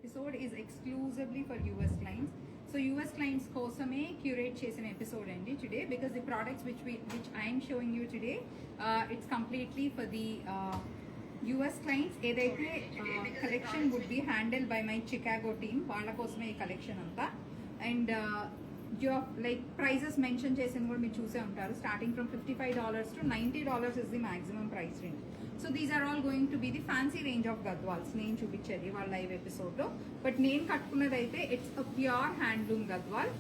episode is exclusively for US clients. So US clients kosame curate చేసిన episode అండి today, because the products which I am showing you today, it's completely for the US clients. ఏదైతే collection would be handled by my Chicago team, వాళ్ళ కోసమే ఈ collection అంతా. And like prices mention చేసిన కూడా మీరు చూసే ఉంటారు, starting from $55 to $90 is the maximum price range. So these are all going to be the fancy range of gadwals. నేను చూపించేది వాళ్ళ లైవ్ ఎపిసోడ్ లో, బట్ నేను కట్టుకున్నది అయితే it's a pure handloom Gadwal.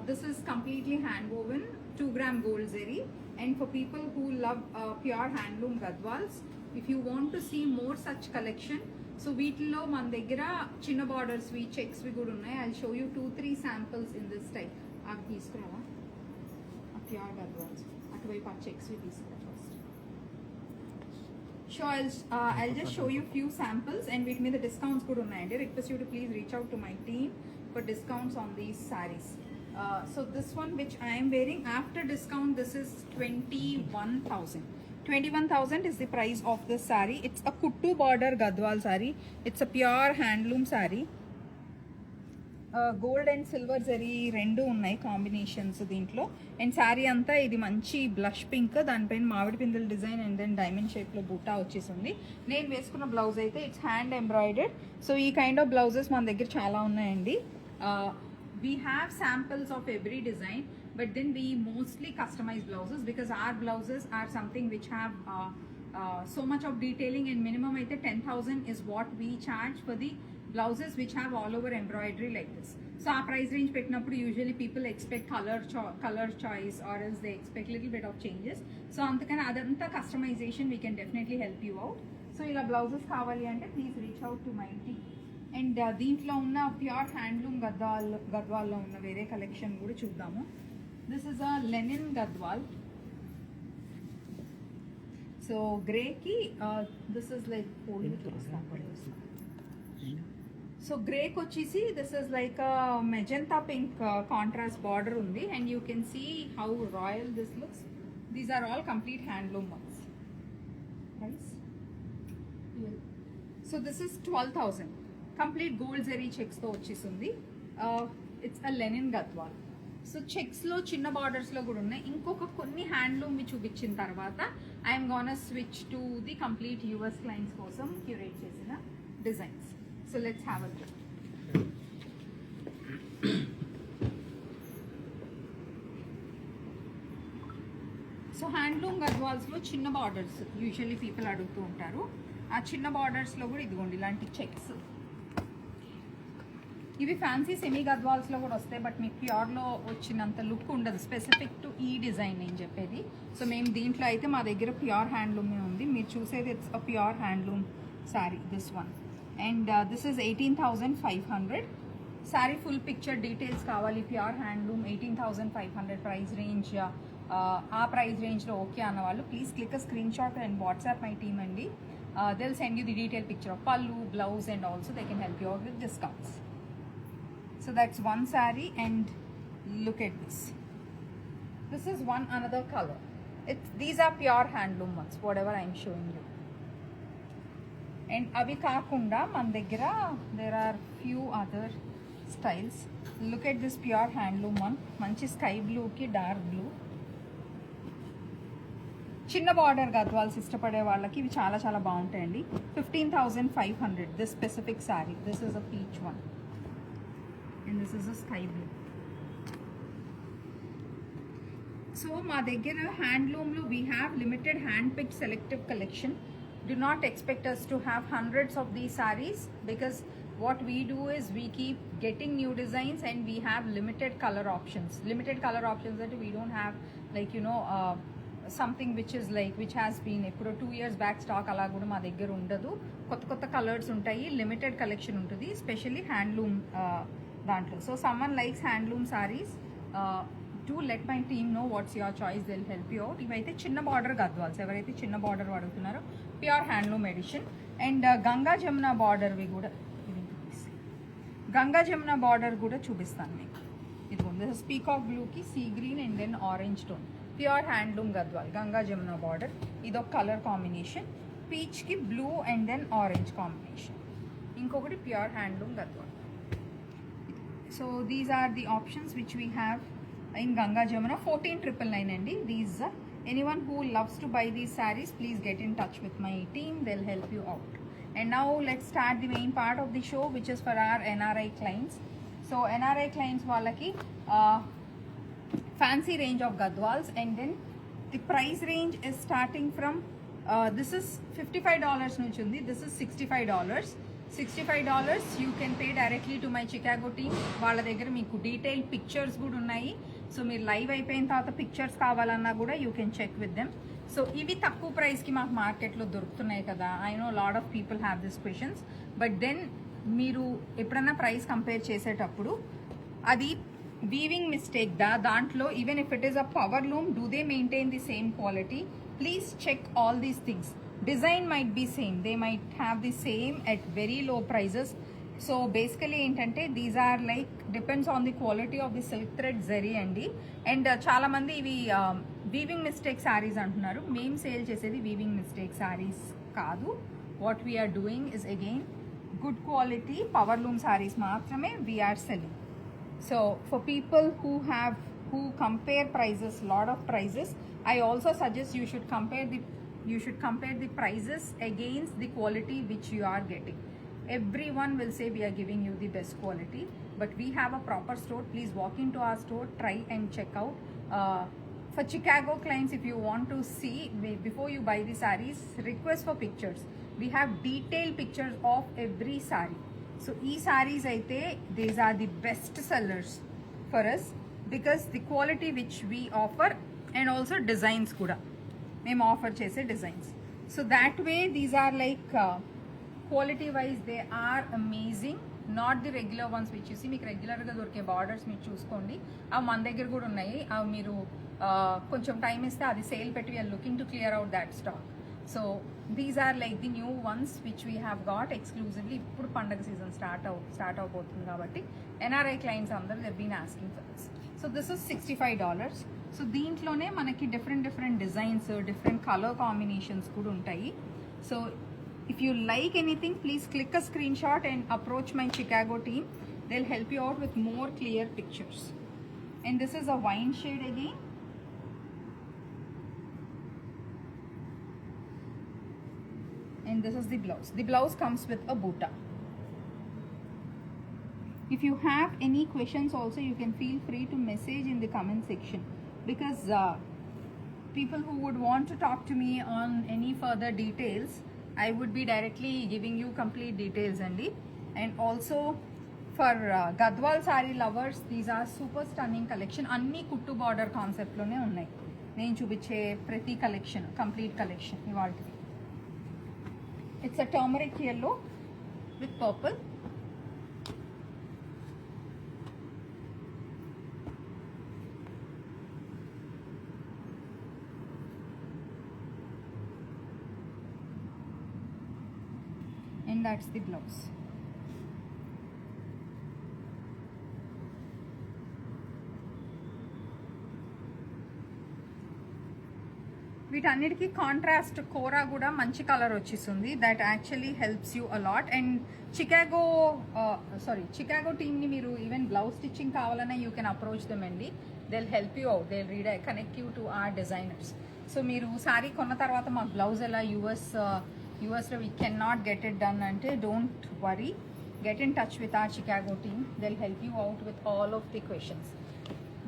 This is completely hand woven 2 gram gold zari, and for people who love pure handloom gadwals, if you want to see more such collection, so వీటిల్లో మన దగ్గర చిన్న బార్డర్స్వి చెక్స్వి కూడా ఉన్నాయి. I show you 2-3 samples in this type. అవి తీసుకురావా pure Gadwals, అటువైపు ఆ చెక్స్వి తీసుకురా first. So I'll just show you few samples, and వీటి మీద డిస్కౌంట్స్ కూడా ఉన్నాయండి. Request you to please reach out to my team for discounts on these sarees. So this one which I am wearing after discount, this is 21,000. 21,000 is the price of this saree. It's a kuttu border gadwal saree. It's a pure handloom saree. Gold and silver zari rendu unnai combinations దీంట్లో. And sari అంతా ఇది మంచి blush pink, దానిపైన మామిడి పిందెల design and then diamond షేప్లో బూటా వచ్చేసింది. నేను వేసుకున్న బ్లౌజ్ అయితే ఇట్స్ హ్యాండ్ ఎంబ్రాయిడెడ్. సో ఈ కైండ్ ఆఫ్ బ్లౌజెస్ మన దగ్గర చాలా ఉన్నాయండి. We have samples of every design, but then we mostly customize blouses, because our blouses are something which have so much of detailing, and minimum అయితే 10,000 is what we charge for the blouses which have all over embroidery like this. So our price range పెట్టినప్పుడు usually people expect color choice, or else they expect little bit of changes. So అందుకని అదంతా customization we can definitely help you out. So ఇలా blouses కావాలి అంటే please reach out to my team. And దీంట్లో ఉన్న pure handloom గద్వాల్లో ఉన్న వేరే collection కూడా చూద్దాము. This is a linen Gadwal. So గ్రేకి దిస్ ఇస్ లైక్ సో గ్రేకి వచ్చేసి this is like magenta pink contrast border ఉంది, and you can see how royal this looks. These are all complete handloom ones. So this is 12,000. Complete gold zari చెక్స్తో వచ్చేసింది. It's a linen Gadwal. So చెక్స్లో చిన్న బార్డర్స్లో కూడా ఉన్నాయి. ఇంకొక కొన్ని హ్యాండ్లూమ్వి చూపించిన తర్వాత I'm gonna switch to the complete US clients కోసం క్యూరేట్ చేసిన designs. So let's have a look. So handloom గద్వాల్స్లో చిన్న బార్డర్స్ యూజువల్లీ పీపుల్ అడుగుతూ ఉంటారు. ఆ చిన్న బార్డర్స్లో కూడా ఇదిగోండి ఇలాంటి చెక్స్. ఇవి ఫ్యాన్సీ సెమీ గద్వాల్స్లో కూడా వస్తాయి, బట్ మీకు ప్యూర్లో వచ్చినంత లుక్ ఉండదు, స్పెసిఫిక్ టు ఈ డిజైన్ నేను చెప్పేది. సో మేము దీంట్లో అయితే మా దగ్గర ప్యూర్ హ్యాండ్లూమే ఉంది. మీరు చూసేది it's a pure handloom sari, this one. And this is 18,500. Sari full picture details కావాలి, ప్యూర్ హ్యాండ్లూమ్ 18,500 ప్రైస్ రేంజ్. ఆ ప్రైస్ రేంజ్లో ఓకే అన్న వాళ్ళు please click a screenshot and WhatsApp my team అండి. they'll send you the detailed picture of pallu, blouse, and also they can help you out with discounts. So that's one saree, and look at this. This is one another color. These are pure handloom ones, whatever I'm showing you. And avi kaakunda man daggara there are few other styles. Look at this pure handloom one, manchi sky blue ki dark blue. చిన్న border Gadwals ఇష్టపడే వాళ్ళకి ఇవి చాలా చాలా బాగుంటాయండి. 15,500 this specific sari. This is a peach one, and this is a sky blue. So మా దగ్గర హ్యాండ్లూమ్లో we have limited hand picked selective collection. Do not expect us to have hundreds of these sarees, because what we do is we keep getting new designs, and we have limited color options. Limited color options that we don't have, like something which has been ఎప్పుడో 2 years back stock అలా కూడా మా దగ్గర ఉండదు. కొత్త కొత్త colours ఉంటాయి, limited collection ఉంటుంది, స్పెషల్లీ హ్యాండ్లూమ్ దాంట్లో. So someone likes handloom saris, do let my team know what's your choice, they'll help you out. ఇవైతే చిన్న బార్డర్ గద్వాల్స్, ఎవరైతే చిన్న బార్డర్ అడుగుతున్నారో pure handloom edition. And Ganga Jamuna బార్డర్వి కూడా, గంగా జమున బార్డర్ కూడా చూపిస్తాను మీకు. ఇదిగోండి పీకాక్ బ్లూకి sea green and then orange tone, pure handloom Gadwal, Ganga Jamuna border. ఇదొక కలర్ కాంబినేషన్, పీచ్కి blue and then orange combination. ఇంకొకటి pure handloom Gadwal. So these are the options which we have in Ganga Jamuna. 14,999 అండి. These anyone who loves to buy these sarees, please get in touch with my team, they'll help you out. And now let's start the main part of the show, which is for our NRI clients. So NRI clients వాళ్ళకి fancy range of gadwals, and then the price range is starting from this is $55 నుంచి ఉంది, this is $65. $65 you can pay directly to my Chicago team. వాళ్ళ దగ్గర మీకు detail pictures కూడా ఉన్నాయి. So మీరు live అయిపోయిన తర్వాత పిక్చర్స్ కావాలన్నా కూడా you can check with them. So ఇవి తక్కువ ప్రైస్కి మాకు మార్కెట్లో దొరుకుతున్నాయి కదా. I know lot of people have this questions, but then మీరు ఎప్పుడన్నా ప్రైస్ కంపేర్ చేసేటప్పుడు అది వీవింగ్ మిస్టేక్ దాంట్లో even if it is a power loom, do they maintain the same quality? Please check all these things. Design might be same, they might have the same at very low prices. So basically ఏంటంటే these are like depends on the quality of the silk thread zari అండి. And చాలా మంది ఇవి weaving mistake saris అంటున్నారు. మేము sale చేసేది weaving mistake saris కాదు. What we're doing is again good quality power loom saris మాత్రమే we're selling. So for people who compare prices, lot of prices, I also suggest you should compare the prices against the quality which you are getting. Everyone will say we are giving you the best quality, but we have a proper store. Please walk into our store, try and check out. For Chicago clients, if you want to see before you buy the sarees, request for pictures. We have detailed pictures of every saree. So ee sarees aithe these are the best sellers for us because the quality which we offer and also designs kuda మేము offer చేసే designs. So that way these are like quality wise they are amazing, not the regular ones which చూసి మీకు రెగ్యులర్గా దొరికే borders మీరు చూసుకోండి. అవి మన దగ్గర కూడా ఉన్నాయి. అవి మీరు కొంచెం టైం ఇస్తే అది సేల్ పెట్టి we're looking to clear out that stock. So these are like the new ones which we have got exclusively. ఇప్పుడు పండగ సీజన్ స్టార్ట్ అవబోతుంది కాబట్టి ఎన్ఆర్ఐ క్లయింట్స్ అందరూ they been asking for this. So this is $65. So దీంట్లోనే మనకి different designs, different colour combinations కూడా ఉంటాయి. So if you like anything, please click a screenshot and approach my Chicago team. They will help you out with more clear pictures. And this is a wine shade again. And this is the blouse. The blouse comes with a butta. If you have any questions also, you can feel free to message in the comment section, because people who would want to talk to me on any further details, I would be directly giving you complete details andi. And also for Gadwal saree lovers, these are super stunning collection. Anni kuttu border concept lone unnai nenu chupiche prati collection, complete collection ivalti. It's a turmeric yellow with purple. And that's the blouse. వీటన్నిటికీ contrast kora కూడా మంచి colour వచ్చేస్తుంది. That actually helps you a lot. And Chicago టీమ్ని మీరు even blouse stitching కావాలన్నా you can approach them అండి. They will help you out, they will connect you to our designers. So మీరు శారీ కొన్న తర్వాత మాకు బ్లౌజ్ ఎలా యూఎస్లో we can not get it done అంటే don't worry, get in touch with our Chicago team. They will help you out with all of the questions.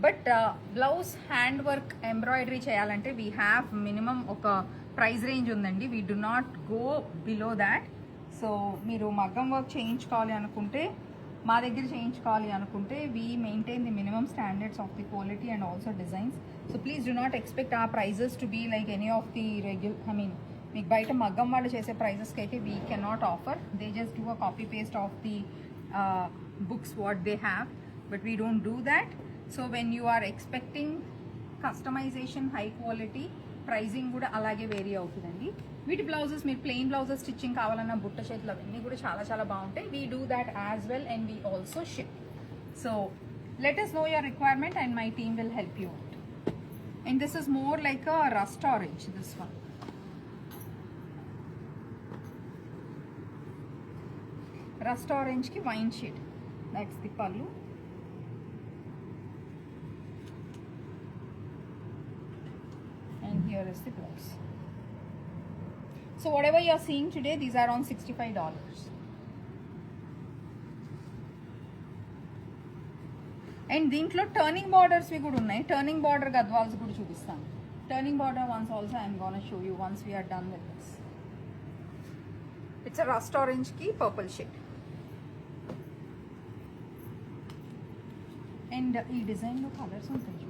But blouse hand work embroidery చేయాలంటే we have minimum ఒక price range ఉందండి. We do not go below that. So మీరు మగ్గం work చేయించుకోవాలి అనుకుంటే, మా దగ్గర చేయించుకోవాలి అనుకుంటే, we maintain the minimum standards of the quality and also designs. So please do not expect ఆ prices to be like any of the మీకు బయట మగ్గం వాళ్ళు చేసే ప్రైజెస్కి అయితే we cannot offer. They just do a copy paste of the books what they have, but we don't do that. So when you are expecting customisation, high quality, pricing కూడా అలాగే vary అవుతుందండి. వీటి బ్లౌజెస్ మీరు plain blouses stitching కావాలన్నా బుట్ట చేతులు అవన్నీ కూడా చాలా చాలా బాగుంటాయి. We do that as well and we also ship. So let us know your requirement and my team will help you out. And this is more like a rust orange, this one. Rust ఆరెంజ్కి wine shade. That's the pallu. And here is the blouse. So whatever you are seeing today, these are on $65. And దీంట్లో turning బార్డర్స్వి కూడా ఉన్నాయి. Turning border Gadwals కూడా చూపిస్తాను. Turning border ones also I am gonna show you once we are done with this. It's a rust orange ki purple shade. And ఈ design లో colours ఉంటాయి చూడు.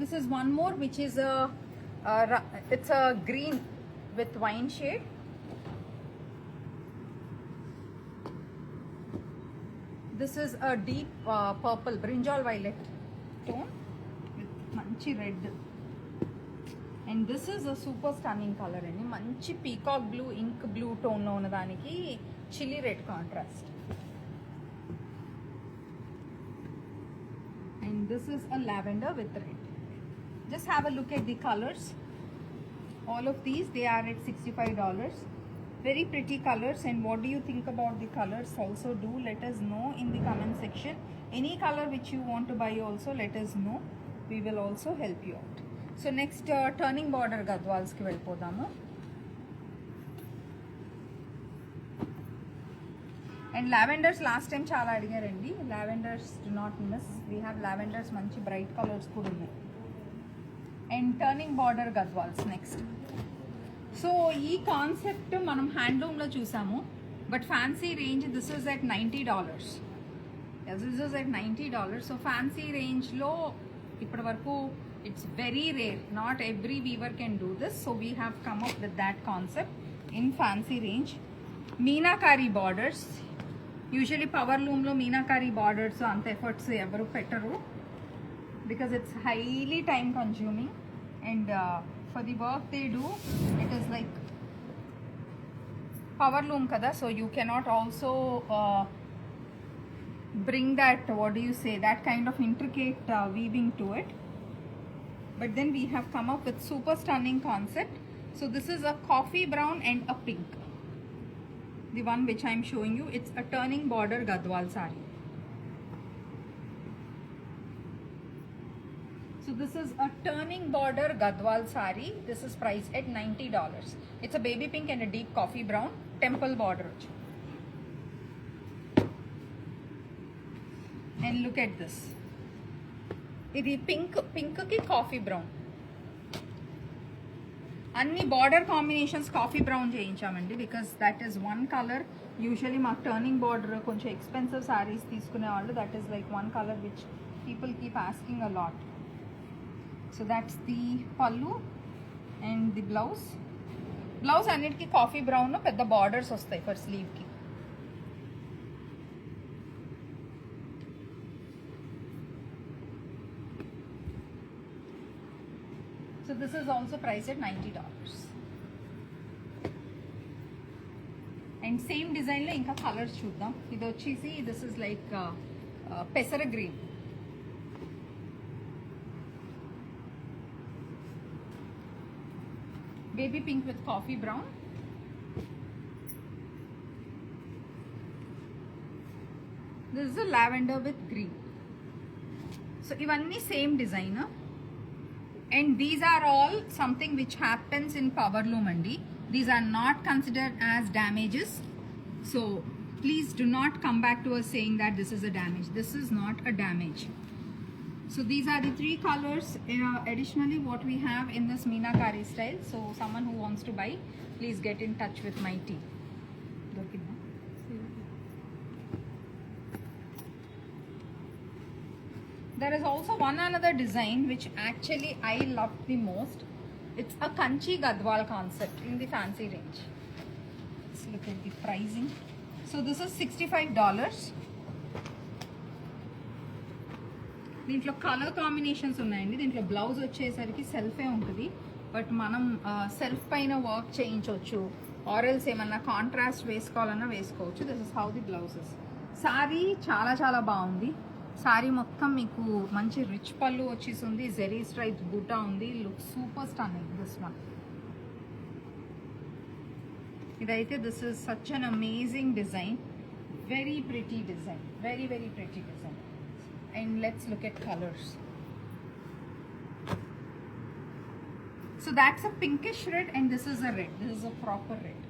This is one more which is it's a green with wine shade. This is a deep purple brinjal violet tone with manchi red. And this is a super stunning color అండి. మంచి peacock blue ink blue టోన్లో ఉన్నదానికి chilli red contrast. And this is a lavender with red. Just have a look at the colors. All of these, they are at $65. Very pretty colors. And what do you think about the colors? Also do let us know in the comment section. Any color which you want to buy also let us know. We will also help you out. So next turning border gadwals ki vellipodamu. And lavenders last time chala adigarandi. Lavenders do not miss. We have lavenders manchi bright colors kuda unnai. And turning border gadwals next. So ఈ concept మనం హ్యాండ్లూమ్లో చూసాము, but fancy range this is at $90. This is at $90. So fancy రేంజ్లో ఇప్పటి వరకు it's very rare, not every weaver can do this. So we have come up with that concept in fancy range. Meenakari borders, usually power లూమ్లో meenakari borders అంత efforts ఎవరు పెట్టరు, because it's highly time consuming. And for the work they do, it is like power loom kada, so you cannot also bring that, what do you say, that kind of intricate weaving to it. But then we have come up with super stunning concept. So this is a coffee brown and a pink, the one which I am showing you. It's a turning border gadwal sari. So this is a turning border gadwal sari. This is priced at $90. It's a baby pink and a deep coffee brown temple border. And look at this. Idi pink ki coffee brown. Anni border combinations coffee brown cheyinchamandi, because that is one color. Usually ma turning border konచెం expensive sarees తీసుకునే వాళ్ళు, that is like one color which people keep asking a lot. So that's the pallu and the blouse. Blouse అన్నిటికి coffee brown పెద్ద borders వస్తాయి for slew కి. So this is also priced at $90. And same design లో ఇంకా colours చూద్దాం. ఇది వచ్చేసి this is like పెసర green. Baby pink with coffee brown. This is a lavender with green. So ivanni same designer, and these are all something which happens in power loom andi. These are not considered as damages, so please do not come back to us saying that this is a damage. This is not a damage. So these are the three colors. Additionally, what we have in this Meenakari style. So someone who wants to buy, please get in touch with my team. There is also one another design which actually I love the most. It's a Kanchi Gadwal concept in the fancy range. Let's look at the pricing. So this is $65. దీంట్లో colour combinations ఉన్నాయండి. దీంట్లో blouse వచ్చేసరికి సెల్ఫే ఉంటుంది, but మనం self పైన work చేయించవచ్చు, or else ఏమన్నా contrast వేసుకోవాలన్నా వేసుకోవచ్చు. This is how the blouses. Sorry చాలా చాలా బాగుంది. సారీ మొత్తం మీకు మంచి రిచ్ పళ్ళు వచ్చేసింది, జెరీ స్ట్రైప్స్ బూటా ఉంది. Look super stunning this one. ఇదైతే this is such an amazing design, very pretty design, very very pretty design. And let's look at colours. So that's a pinkish red and this is a red. This is a proper red.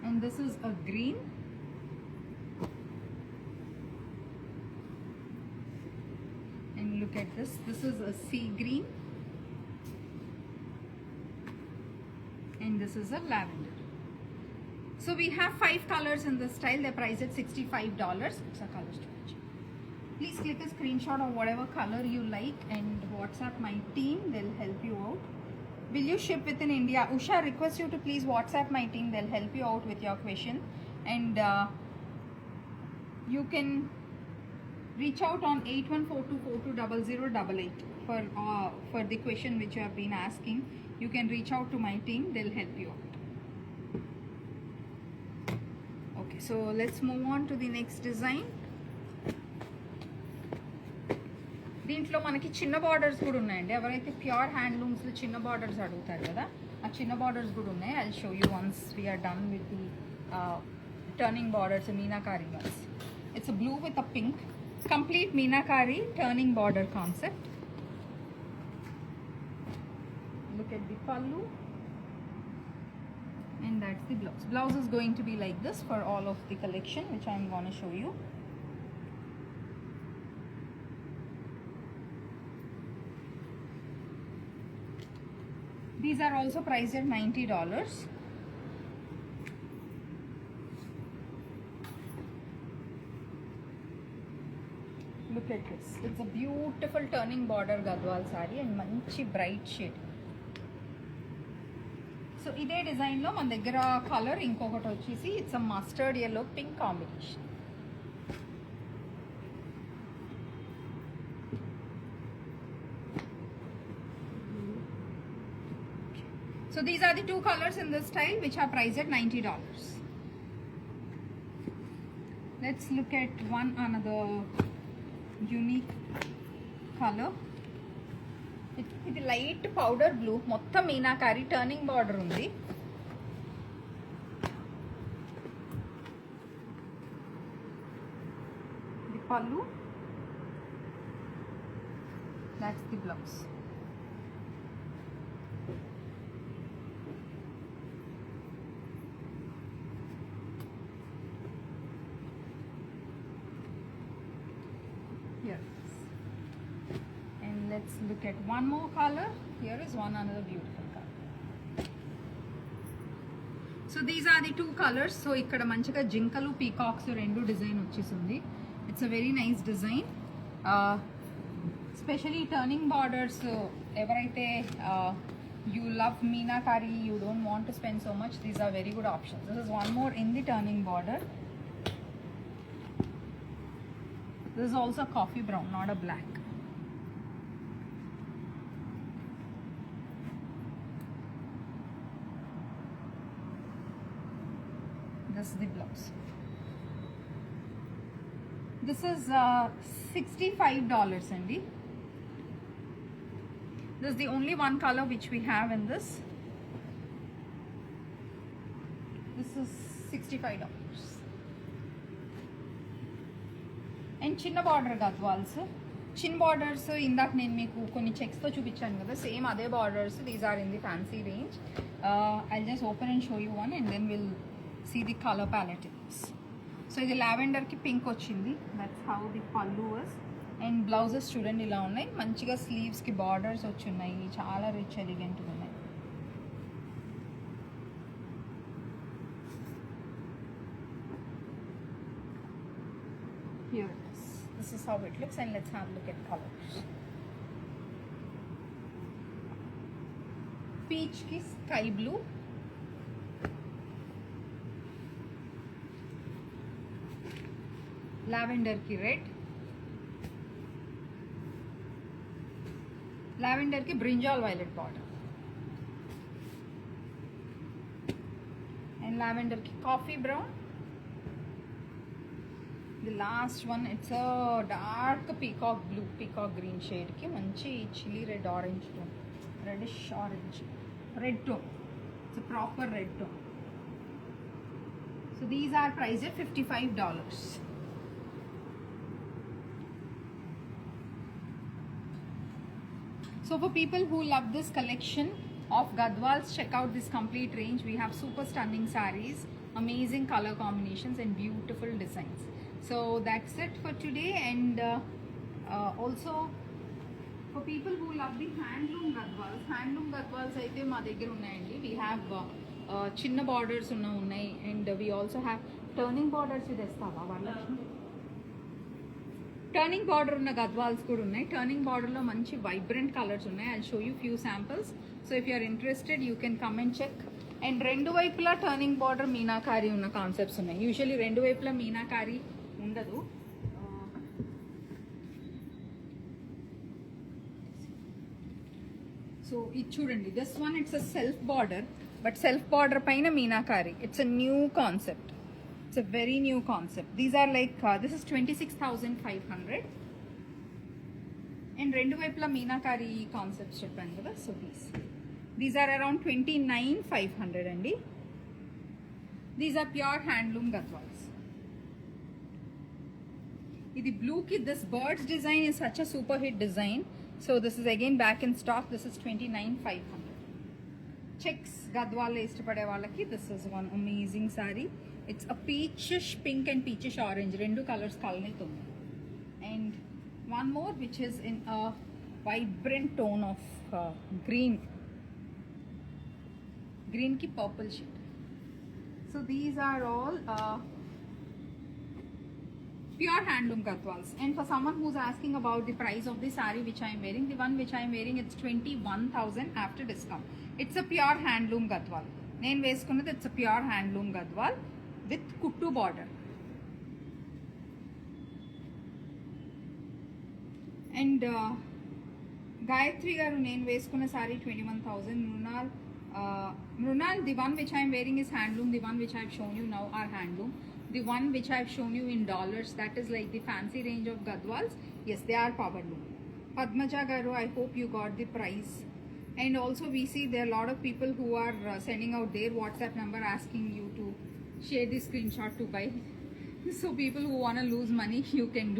And this is a green. And look at this. This is a sea green. And this is a lavender. So we have 5 colors in this style. They're priced at $65. It's a color storage. Please click a screenshot of whatever color you like and WhatsApp my team. They'll help you out. Will you ship within India? Usha, request you to please WhatsApp my team. They'll help you out with your question. And you can reach out on 8142420088 for the question which you have been asking. You can reach out to my team. They'll help you out. Okay, so let's move on to the next design. దీంట్లో మనకి చిన్న borders కూడా ఉన్నాయండి. ఎవరైతే pure హ్యాండ్లూమ్స్లో చిన్న borders అడుగుతారు కదా, ఆ చిన్న బార్డర్స్ కూడా ఉన్నాయి. I show you ones we're done with the turning borders, meenakari ones. It's blue with a pink, complete meenakari turning border concept. Look at the pallu and that's the blouse. Blouse is going to be like this for all of the collection which I am going to show you. These are also priced at $90. Look at this. It's a beautiful turning border Gadwal saree and manchi bright shade. So ఇదే design లో మన దగ్గర colour ఇంకొకటి వచ్చేసి it's a mustard yellow pink combination. So these are the 2 colors in this style which are priced at $90. Let's look at one another unique color. ఇది light powder blue, మొత్తం meenakari turning border ఉంది. The పల్లు, that's the blouse. Here. And let's look at one more color. Here is one another beautiful color. So these are the 2 colors. So ikkada manchiga jinkalu peacocks rendu design vachesindi. It's a very nice design. Especially turning borders. Evaraithe you love meenakari, you don't want to spend so much, these are very good options. This is one more in the turning border. This is also a coffee brown, not a black. This is the blouse. This is $65 andi. This is the only one color which we have in this. This is $65. And chinna border gadwals. Chin borders ఇందాక నేను మీకు కొన్ని చెక్స్తో చూపించాను కదా, same అదే borders. These are in the fancy range. I'll just open and show you one and then will see the colour palette in this. So ఇది లావెండర్కి pink వచ్చింది. That's how the pallu was. And blouses చూడండి ఇలా ఉన్నాయి, మంచిగా స్లీవ్స్కి borders వచ్చి ఉన్నాయి, చాలా రిచ్ ఎలిగెంట్గా ఉన్నాయి. Here it is. This is how it looks, and let's have a look at colors. Peach ki sky blue, lavender ki red, lavender ki brinjal violet border, and lavender ki coffee brown. The last one, it's a dark peacock blue, peacock green shade ki manchi chilli red orange tone. reddish orange, red tone. It's a proper red tone. So these are priced at $55. So for people who love this collection of Gadwals, check out this complete range. We have super stunning sarees, amazing color combinations and beautiful designs. So that's it for today. And also for people who love the handloom Gadwals అయితే మా దగ్గర ఉన్నాయండి. We have చిన్న borders ఉన్నాయి and we also have turning borders తెస్తావా వాళ్ళకి? Turning border ఉన్న గద్వాల్స్ కూడా ఉన్నాయి. టర్నింగ్ బార్డర్లో మంచి వైబ్రెంట్ కలర్స్ ఉన్నాయి. I show you few samples. So if you're interested you can come and check. And రెండు వైపులా టర్నింగ్ బార్డర్ మీనాకారి ఉన్న కాన్సెప్ట్స్ ఉన్నాయి. యూజువల్లీ రెండు వైపులా మీనాకారి ఉండదు. సో ఇది చూడండి, this one it's a self border, but self border పైన meenakari. It's a new concept. It's a very new concept. These are like this is 26,500 and rendu vaipula meenakari concepts cheppanu kada. So these are around 29,500 andi. These are pure handloom gadwals. Idi blue ki this birds design is such a super hit design. So this is again back in stock. This is 29,500. Checks gadwal istapade vallaki this is one amazing saree. It's a peachish pink and peachish orange. Rendu colors kalnito. And one more which is in a vibrant tone of green. Green ki purple shade. So these are all pure handloom gadwals. And for someone who's asking about the price of the saree which I am wearing, the one which I am wearing, it's 21,000 after discount. It's a pure handloom gadwal. Nenu veskunnadi it's a pure handloom gadwal with kuttu border. And Gayatri garu nenu veskunna saree 21,000. Mrunal, the one which I am wearing is handloom. The one which I have shown you now are handloom. The one which I have shown you in dollars, that is like the fancy range of gadwals. Yes, they are power loom. Padmaja garu, I hope you got the price. And also we see there are a lot of people who are sending out their WhatsApp number asking you to share the screenshot to buy. So people who want to lose money, you can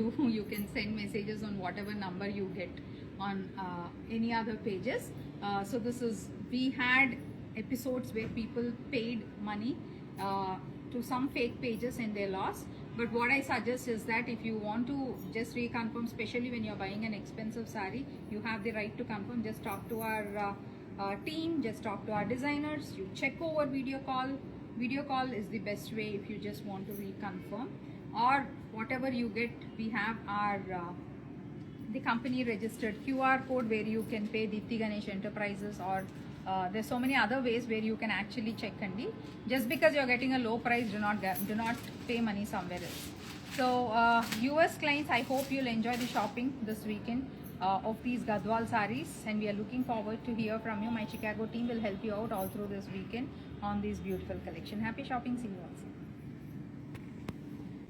send messages on whatever number you get on any other pages. So this is, we had episodes where people paid money to some fake pages and they lost. But what I suggest is that if you want to just reconfirm, especially when you're buying an expensive saree, you have the right to confirm. Just talk to our team, just talk to our designers. You check over video call. Video call is the best way if you just want to reconfirm. Or whatever you get, we have our the company registered QR code where you can pay Deepthi Ganesh Enterprises, or there's so many other ways where you can actually check and just because you're getting a low price, do not pay money somewhere else. So US clients, I hope you'll enjoy the shopping this weekend of these Gadwal sarees, and we are looking forward to hear from you. My Chicago team will help you out all through this weekend on this beautiful collection. Happy shopping. See you all soon.